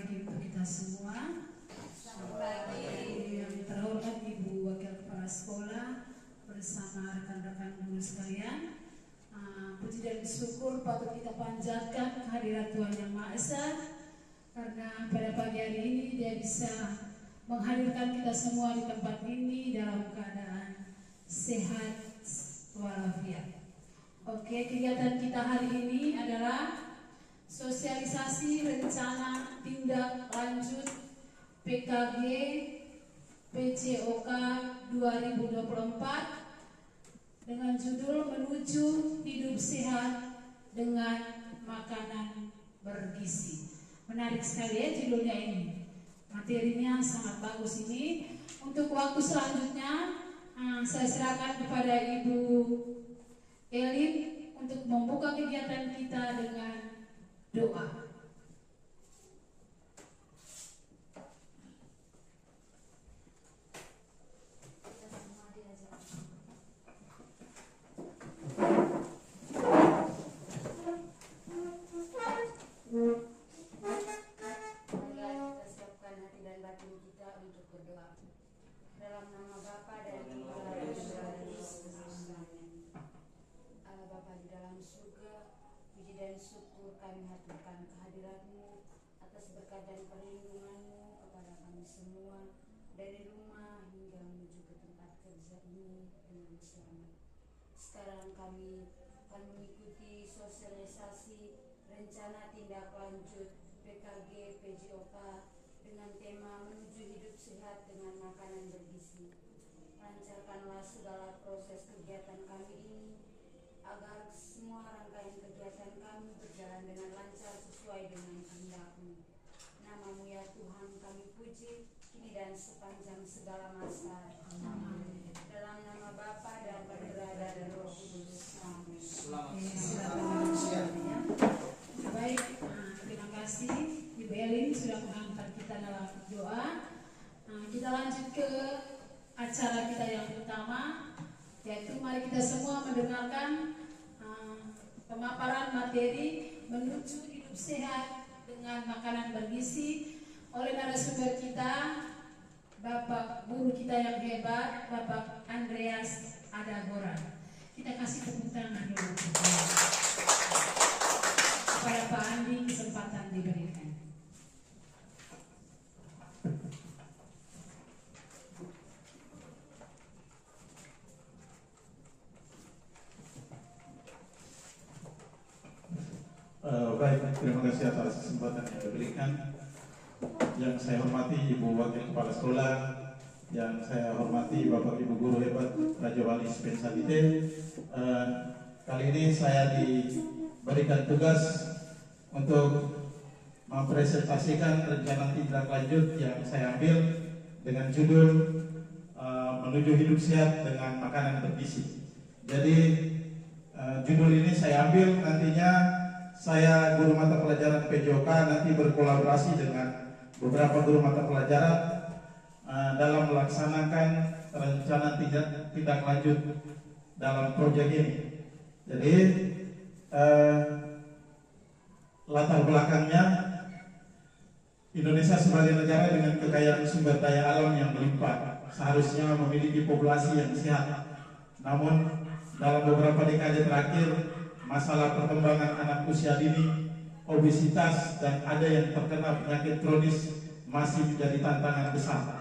pagi untuk kita semua. Selamat pagi. Yang terhormat Ibu Wakil Kepala Sekolah bersama rekan-rekan guru sekalian. Puji dan syukur patut kita panjatkan kehadirat Tuhan Yang Maha Esa, karena pada pagi hari ini Dia bisa menghadirkan kita semua di tempat ini dalam keadaan sehat walafiat. Oke, kegiatan kita hari ini adalah sosialisasi rencana tindak lanjut PKG PJOK 2024 dengan judul Menuju Hidup Sehat dengan Makanan Bergizi. Menarik sekali ya judulnya ini. Materinya sangat bagus ini. Untuk waktu selanjutnya saya serahkan kepada Ibu Elin untuk membuka kegiatan kita dengan doa. Dalam nama Bapa dan Putra dan Roh Kudus. Amin. Allah Bapa di dalam surga, puji dan syukur kami haturkan kehadirat-Mu atas berkat dan perlindungan-Mu kepada kami semua dari rumah hingga menuju ke tempat kerja ini dengan selamat. Sekarang kami akan mengikuti sosialisasi rencana tindak lanjut PKG PJOK dengan tema menuju hidup sehat dengan makanan bergizi. Lancarkanlah segala proses kegiatan kami ini, agar semua rangkaian kegiatan kami berjalan dengan lancar sesuai dengan kehendak-Mu. Nama-Mu ya Tuhan kami puji, kini dan sepanjang segala masa. Amin. Dalam nama Bapa dan Putra dan Roh Kudus. Amin. Selamat siang. Baik, terima kasih Ibu Elin sudah mengangkat kita dalam doa. Kita lanjut ke acara kita yang pertama, yaitu mari kita semua mendengarkan pemaparan materi menuju hidup sehat dengan makanan bergizi oleh narasumber kita, Bapak Guru kita yang hebat, Bapak Andreas Adagoran. Kita kasih tepuk tangan dulu kepada Pak Andi, kesempatan diberikan. Baik, terima kasih atas kesempatan yang diberikan. Yang saya hormati Ibu Wakil Kepala Sekolah, yang saya hormati Bapak Ibu Guru hebat Raja Wali Spensabite. Kali ini saya diberikan tugas untuk mempresentasikan rencana tindak lanjut yang saya ambil dengan judul menuju hidup sehat dengan makanan bergizi. Jadi judul ini saya ambil nantinya. Saya guru mata pelajaran PJOK nanti berkolaborasi dengan beberapa guru mata pelajaran dalam melaksanakan rencana tindak lanjut dalam proyek ini. Jadi latar belakangnya, Indonesia sebagai negara dengan kekayaan sumber daya alam yang melimpah seharusnya memiliki populasi yang sehat. Namun dalam beberapa dekade terakhir, masalah perkembangan anak usia dini, obesitas, dan ada yang terkena penyakit kronis masih menjadi tantangan besar.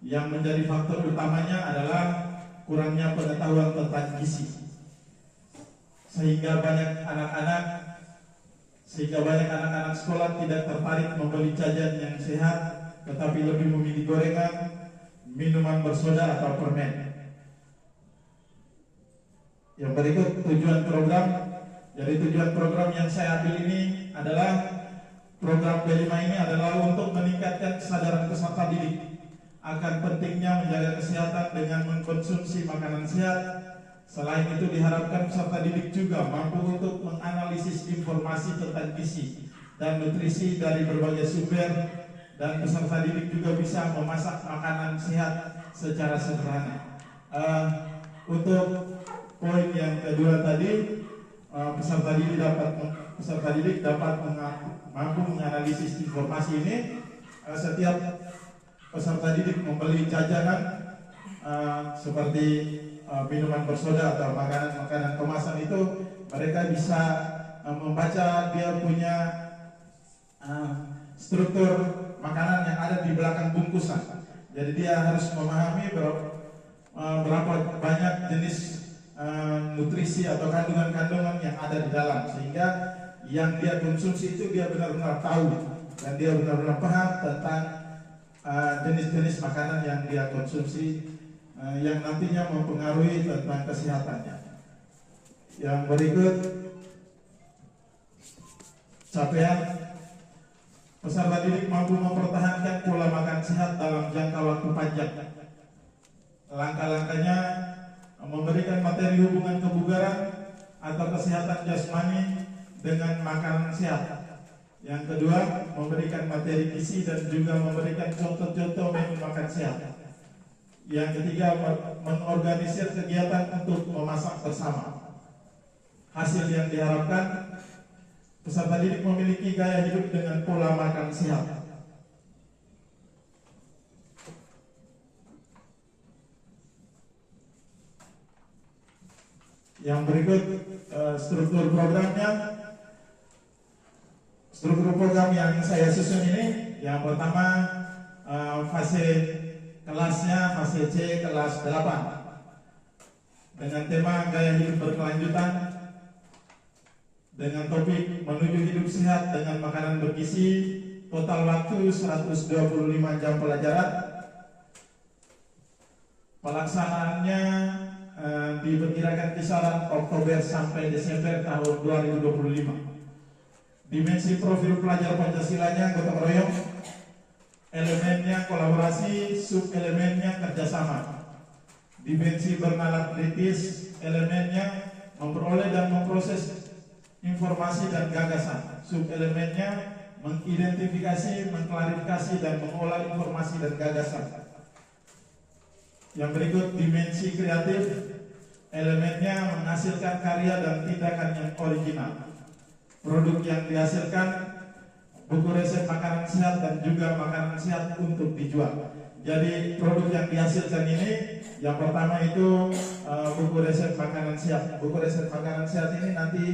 Yang menjadi faktor utamanya adalah kurangnya pengetahuan tentang gizi. Sehingga banyak anak-anak sekolah tidak tertarik membeli jajan yang sehat, tetapi lebih memilih gorengan, minuman bersoda atau permen. Yang berikut tujuan program. Jadi tujuan program yang saya ambil ini adalah program B5 ini adalah untuk meningkatkan kesadaran peserta didik akan pentingnya menjaga kesehatan dengan mengkonsumsi makanan sehat. Selain itu diharapkan peserta didik juga mampu untuk menganalisis informasi tentang gizi dan nutrisi dari berbagai sumber, dan peserta didik juga bisa memasak makanan sehat secara sederhana. Untuk poin yang kedua tadi, peserta didik dapat mampu menganalisis informasi ini. Setiap peserta didik membeli jajanan seperti minuman bersoda atau makanan kemasan itu, mereka bisa membaca dia punya struktur makanan yang ada di belakang bungkusan. Jadi dia harus memahami berapa banyak jenis nutrisi atau kandungan-kandungan yang ada di dalam, sehingga yang dia konsumsi itu dia benar-benar tahu dan dia benar-benar paham tentang jenis-jenis makanan yang dia konsumsi yang nantinya mempengaruhi tentang kesehatannya. Yang berikut, capaian peserta didik mampu mempertahankan pola makan sehat dalam jangka waktu panjang. Langkah-langkahnya memberikan materi hubungan kebugaran atau kesehatan jasmani dengan makanan sehat. Yang kedua, memberikan materi gizi dan juga memberikan contoh-contoh menu makan sehat. Yang ketiga, mengorganisir kegiatan untuk memasak bersama. Hasil yang diharapkan, peserta didik memiliki gaya hidup dengan pola makan sehat. Yang berikut struktur programnya. Struktur program yang saya susun ini, yang pertama fase kelasnya fase C kelas 8 dengan tema gaya hidup berkelanjutan dengan topik menuju hidup sehat dengan makanan bergizi. Total waktu 125 jam pelajaran. Pelaksanaannya diperkirakan kisaran Oktober sampai Desember tahun 2025. Dimensi profil pelajar Pancasilanya gotong royong, elemennya kolaborasi, sub-elemennya kerjasama. Dimensi bernalar kritis, elemennya memperoleh dan memproses informasi dan gagasan. Sub-elemennya mengidentifikasi, mengklarifikasi, dan mengolah informasi dan gagasan. Yang berikut, dimensi kreatif, elemennya menghasilkan karya dan tindakan yang original. Produk yang dihasilkan buku resep makanan sehat dan juga makanan sehat untuk dijual. Jadi produk yang dihasilkan ini, yang pertama itu buku resep makanan sehat. Buku resep makanan sehat ini nanti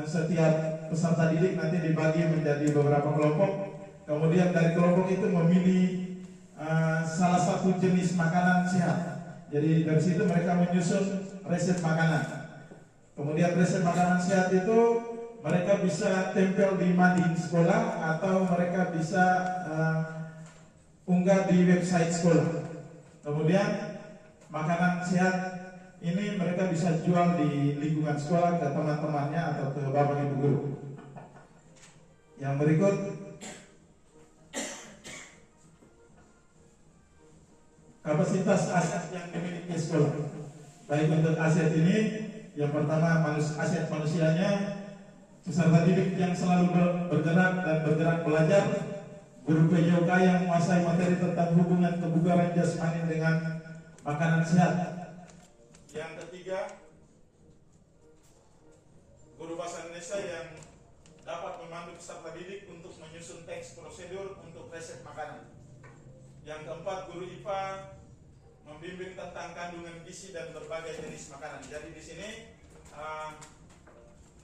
setiap peserta didik nanti dibagi menjadi beberapa kelompok. Kemudian dari kelompok itu memilih salah satu jenis makanan sehat. Jadi dari situ mereka menyusun resep makanan. Kemudian resep makanan sehat itu mereka bisa tempel di mading sekolah atau mereka bisa unggah di website sekolah. Kemudian makanan sehat ini mereka bisa jual di lingkungan sekolah ke teman-temannya atau ke bapak ibu guru. Yang berikut, kapasitas aset yang dimiliki sekolah. Baik untuk aset ini, yang pertama aset manusianya, peserta didik yang selalu bergerak dan bergerak belajar, guru PJOK yang menguasai materi tentang hubungan kebugaran jasmani dengan makanan sehat. Yang ketiga, guru bahasa Indonesia yang dapat memandu peserta didik untuk menyusun teks prosedur untuk resep makanan. Yang keempat, guru IPA membimbing tentang kandungan gizi dan berbagai jenis makanan. Jadi di sini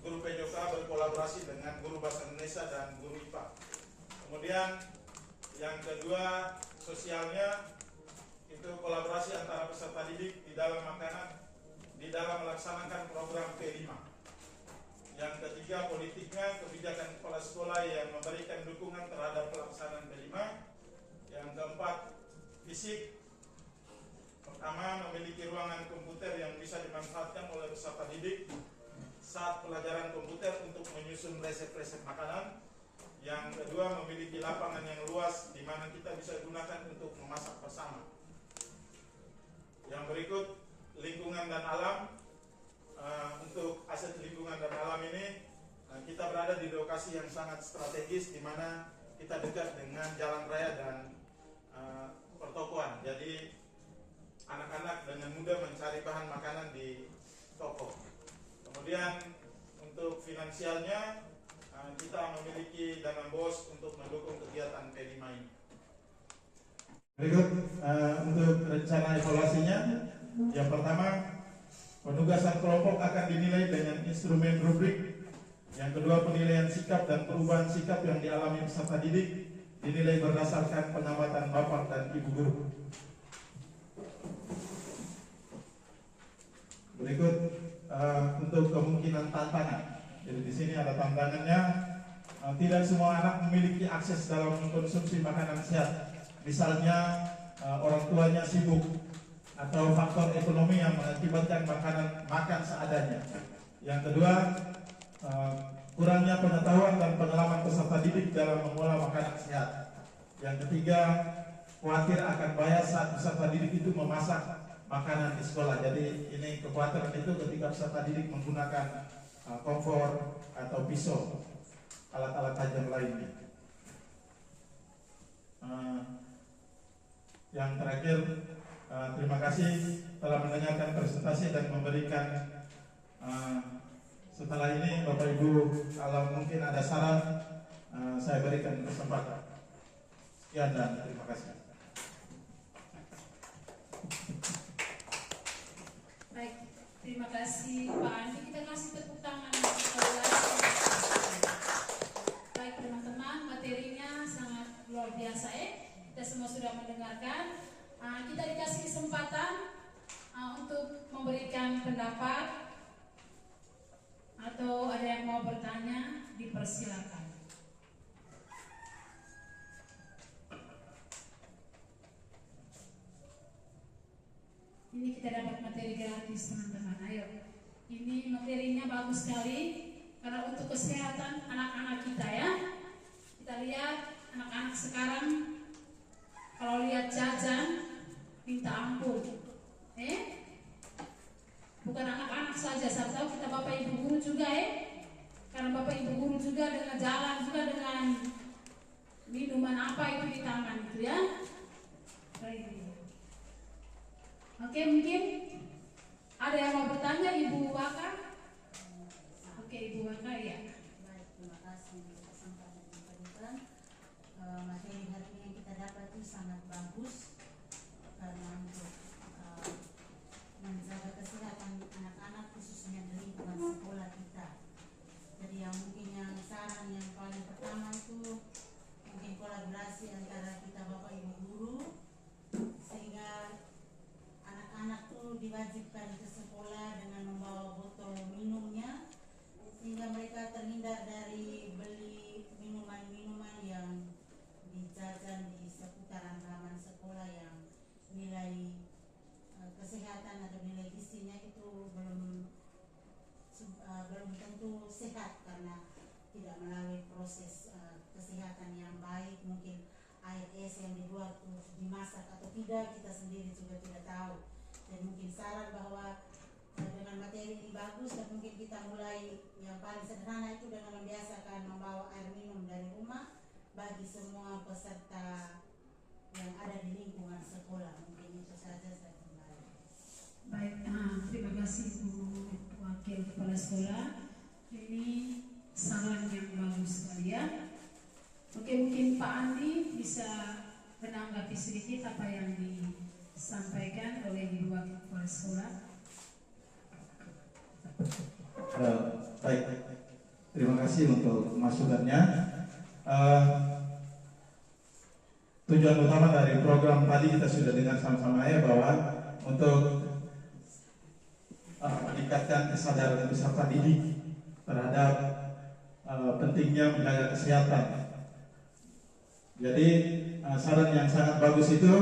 guru PJOK berkolaborasi dengan guru bahasa Indonesia dan guru IPA. Kemudian yang kedua, sosialnya itu kolaborasi antara peserta didik di dalam makanan, di dalam melaksanakan program P5. Yang ketiga, politiknya, kebijakan kepala sekolah yang memberikan dukungan terhadap pelaksanaan P5. Yang keempat, fisik. Pertama, memiliki ruangan komputer yang bisa dimanfaatkan oleh peserta didik saat pelajaran komputer untuk menyusun resep-resep makanan. Yang kedua, memiliki lapangan yang luas di mana kita bisa gunakan untuk memasak bersama. Yang berikut, lingkungan dan alam. Untuk aset lingkungan dan alam ini, kita berada di lokasi yang sangat strategis di mana kita dekat dengan jalan raya dan pertokoan. Jadi anak-anak dengan mudah mencari bahan makanan di toko. Kemudian finansialnya kita memiliki dana BOS untuk mendukung kegiatan P5 ini. Berikut untuk rencana evaluasinya, yang pertama penugasan kelompok akan dinilai dengan instrumen rubrik. Yang kedua, penilaian sikap dan perubahan sikap yang dialami peserta didik dinilai berdasarkan pengamatan bapak dan ibu guru. Berikut untuk kemungkinan tantangan. Jadi di sini ada tantangannya. Tidak semua anak memiliki akses dalam mengkonsumsi makanan sehat. Misalnya orang tuanya sibuk atau faktor ekonomi yang mengakibatkan makan seadanya. Yang kedua, kurangnya pengetahuan dan pengalaman peserta didik dalam mengolah makanan sehat. Yang ketiga, khawatir akan bahaya saat peserta didik itu memasak makanan di sekolah. Jadi ini kekhawatiran itu ketika peserta didik menggunakan kompor atau pisau, alat-alat tajam lainnya. Yang terakhir, terima kasih telah mendengarkan presentasi dan memberikan. Setelah ini Bapak Ibu, kalau mungkin ada saran, saya berikan kesempatan. Sekian dan terima kasih. Baik, terima kasih Pak Andi. Kita kasih tepuk tangan. Baik teman-teman, materinya sangat luar biasa Kita semua sudah mendengarkan. Kita dikasih kesempatan untuk memberikan pendapat atau ada yang mau bertanya, dipersilakan. Ini kita dapat materi gratis teman-teman. Ayo, ini materinya bagus sekali karena untuk kesehatan anak-anak kita ya. Kita lihat anak-anak sekarang kalau lihat jajan minta ampun. Bukan anak-anak saja, saya tahu kita Bapak Ibu guru juga karena Bapak Ibu guru juga dengan jalan juga dengan minuman apa itu di tangan itu ya. Oke, mungkin ada yang mau bertanya Ibu Waka? Oke, Ibu Waka ya. Baik, terima kasih kesempatan yang diberikan. Materi hari ini yang kita dapat itu sangat bagus karena untuk menjaga kesehatan anak-anak khususnya di lingkungan sekolah kita. Jadi yang mungkin yang saran yang paling pertama itu mungkin kolaborasi antara kita Bapak Ibu guru sehingga anak-anak tuh diwajibkan ke sekolah dengan membawa botol minumnya sehingga mereka terhindar dari beli minuman-minuman yang dijajan di seputaran halaman sekolah yang nilai kesehatan atau nilai gizinya itu belum tentu sehat karena tidak melalui proses kesehatan yang baik. Mungkin air es yang dibuat dimasak atau tidak kita sendiri juga tidak tahu. Dan mungkin saran bahwa dengan materi ini bagus dan mungkin kita mulai yang paling sederhana itu dengan membiasakan membawa air minum dari rumah bagi semua peserta yang ada di lingkungan sekolah. Mungkin itu saja saya kembali. Baik, terima kasih Bu Wakil Kepala Sekolah. Ini saran yang bagus sekali ya. Oke, mungkin Pak Andi bisa menanggapi sedikit apa yang disampaikan oleh Ibu Wakil Kepala Sekolah. Baik, terima kasih untuk masukannya. Tujuan utama dari program tadi kita sudah dengar sama-sama ya, bahwa untuk meningkatkan kesadaran peserta didik terhadap pentingnya menjaga kesehatan. Jadi saran yang sangat bagus itu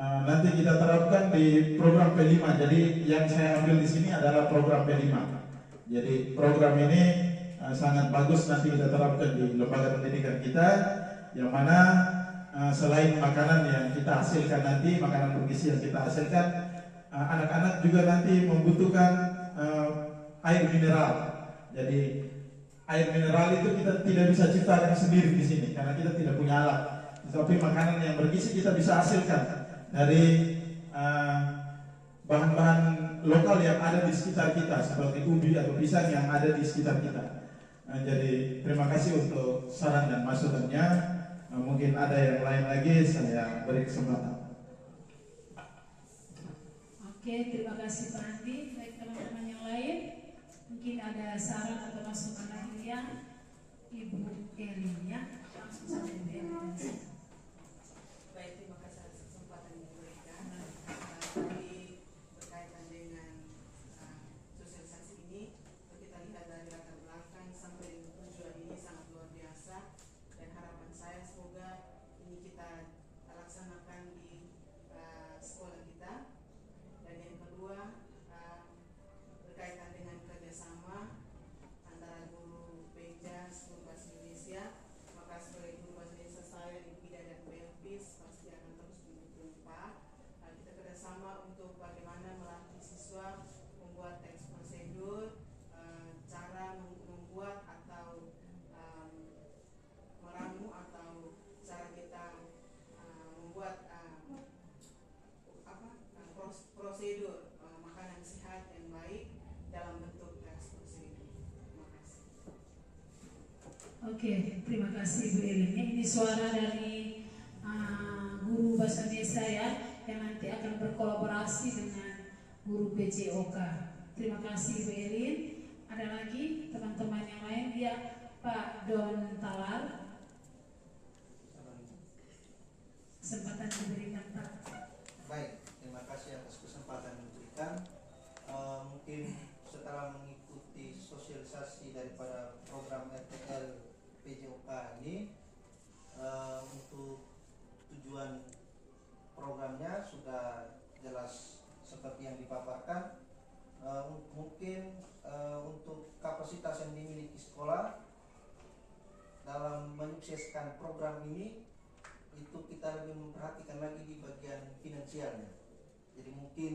nanti kita terapkan di program P5. Jadi yang saya ambil di sini adalah program P5. Jadi program ini sangat bagus nanti kita terapkan di lembaga pendidikan kita, yang mana selain makanan yang kita hasilkan nanti, makanan bergizi yang kita hasilkan, anak-anak juga nanti membutuhkan air mineral. Jadi air mineral itu kita tidak bisa ciptakan sendiri di sini karena kita tidak punya alat. Tapi makanan yang bergizi kita bisa hasilkan dari bahan-bahan lokal yang ada di sekitar kita, seperti ubi atau pisang yang ada di sekitar kita. Jadi terima kasih untuk saran dan masukannya. Mungkin ada yang lain lagi, saya beri kesempatan. Oke, terima kasih Pak Andi. Baik teman-teman yang lain, mungkin ada saran atau masukan lagi ya, Ibu Elin ya. Langsung saja Ibu Elin. Baik, terima kasih atas kesempatan yang diberikan. Tadi berkaitan dengan sosialisasi ini, kita lihat dari latar belakang sampai tujuan ini sangat luar biasa, dan harapan saya semoga ini kita laksanakan di sekolah kita. Dan yang kedua, berkaitan dengan kerjasama antara guru BEJA seluruh bahasa Indonesia, maka sebagai guru bahasa Indonesia saya di Bida dan Belvis pasti akan terus berjumpa. Kita kerjasama untuk bagaimana melatih siswa membuat teks prosedur, cara membuat atau meramu, atau cara kita membuat prosedur makanan sehat yang baik dalam bentuk teks prosedur. Terima kasih. Oke, terima kasih Bu Elin. Ini suara dari guru bahasa Indonesia ya, yang nanti akan berkolaborasi dengan guru PJOK. Terima kasih Bu Elin. Ada lagi teman-teman yang lain? Ya, Pak Don Talar. Kesempatan diberikan Pak. Baik, terima kasih atas kesempatan yang diberikan. Mungkin setelah mengikuti sosialisasi daripada program RTL PJOK ini, untuk tujuan programnya sudah jelas seperti yang dipaparkan. Mungkin untuk kapasitas yang dimiliki sekolah dalam menyukseskan program ini, itu kita lebih memperhatikan lagi di bagian finansialnya. Jadi mungkin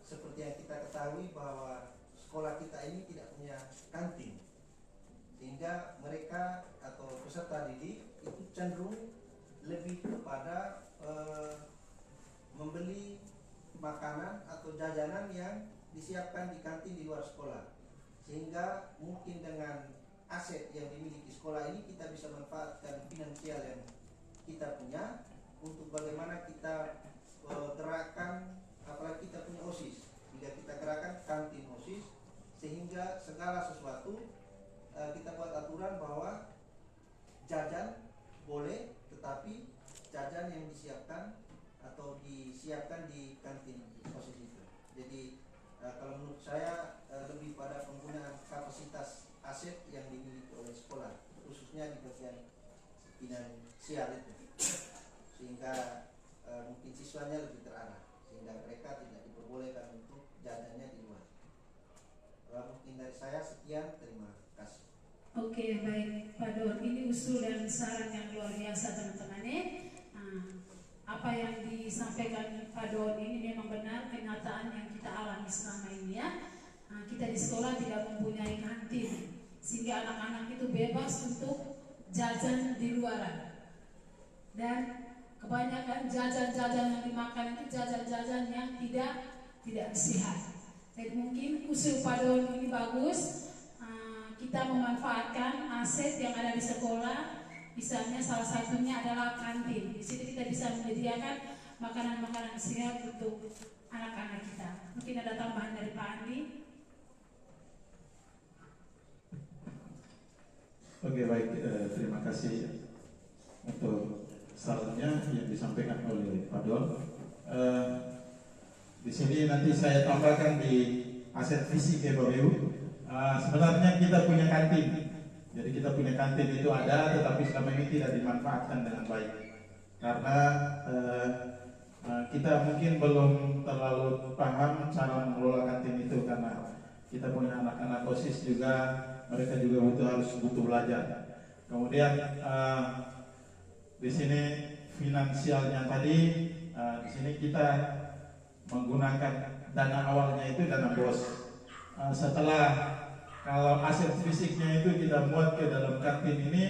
seperti yang kita ketahui bahwa sekolah kita ini tidak punya kantin, sehingga mereka atau peserta didik itu cenderung lebih kepada membeli makanan atau jajanan yang disiapkan di kantin di luar sekolah, sehingga mungkin dengan aset yang dimiliki sekolah ini kita bisa manfaatkan finansial yang kita punya untuk bagaimana kita gerakan, apalagi kita punya OSIS, jika kita gerakan kantin OSIS, sehingga segala sesuatu kita buat aturan bahwa jajan boleh, tetapi jajan yang disiapkan atau disiapkan di kantin OSIS itu. Jadi kalau menurut saya lebih pada penggunaan kapasitas aset yang dimiliki oleh sekolah, khususnya di bagian finansial itu, sehingga mungkin siswanya lebih terarah, sehingga mereka tidak diperbolehkan untuk jajannya di luar. Mungkin dari saya sekian, terima kasih. Oke, baik Pak Don, ini usul dan saran yang luar biasa teman-teman ya. Apa yang disampaikan Pak Don ini memang benar kenyataan yang kita alami selama ini ya. Kita di sekolah tidak mempunyai kantin, sehingga anak-anak itu bebas untuk jajan di luar. Dan kebanyakan jajan-jajan yang dimakan itu jajan-jajan yang tidak sehat. Jadi mungkin usul Pak Don ini bagus. Kita memanfaatkan aset yang ada di sekolah, misalnya salah satunya adalah kantin. Di situ kita bisa menyediakan makanan-makanan sehat untuk anak-anak kita. Mungkin ada tambahan dari Pak Andi. Oke, baik, terima kasih untuk sarannya yang disampaikan oleh Pak Don. Di sini nanti saya tambahkan di aset fisik ya Bapak Ibu. Sebenarnya kita punya kantin, jadi kita punya kantin itu ada, tetapi selama ini tidak dimanfaatkan dengan baik karena kita mungkin belum terlalu paham cara mengelola kantin itu, karena kita punya anak-anak OSIS juga, mereka juga butuh belajar. Kemudian di sini finansialnya tadi, di sini kita menggunakan dana awalnya itu dana BOS. Setelah kalau aset fisiknya itu kita muat ke dalam kantin ini,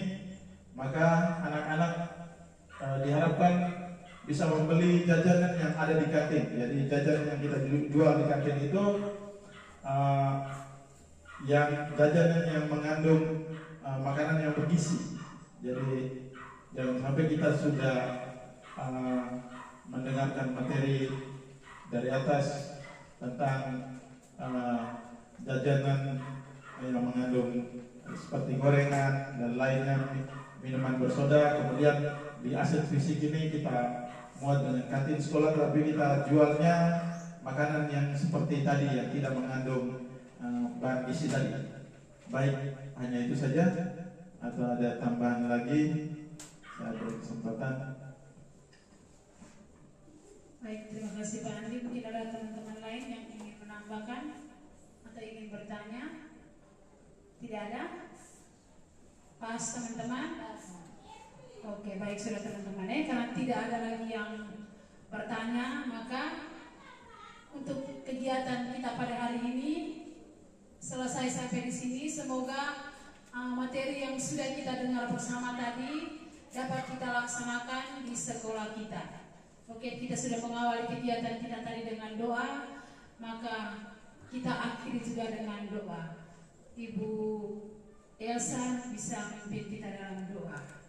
maka anak-anak diharapkan bisa membeli jajanan yang ada di kantin. Jadi jajanan yang kita jual di kantin itu yang jajanan yang mengandung makanan yang bergizi. Jadi jangan sampai kita sudah mendengarkan materi dari atas tentang jajanan yang mengandung seperti gorengan dan lainnya, minuman bersoda, kemudian di aset fisik ini kita muat dengan kantin sekolah, tapi kita jualnya makanan yang seperti tadi yang tidak mengandung bahan gizi tadi. Baik, hanya itu saja atau ada tambahan lagi? Saya beri kesempatan. Baik, terima kasih Pak Andi. Mungkin ada teman-teman lain yang ingin menambahkan atau ingin bertanya? Tidak ada? Pas teman-teman? Oke, baik sudah teman-teman. Karena tidak ada lagi yang bertanya, maka untuk kegiatan kita pada hari ini selesai sampai di sini. Semoga materi yang sudah kita dengar bersama tadi dapat kita laksanakan di sekolah kita. Oke, kita sudah mengawali kegiatan kita tadi dengan doa, maka kita akhiri juga dengan doa. Ibu Elsa bisa memimpin kita dalam doa.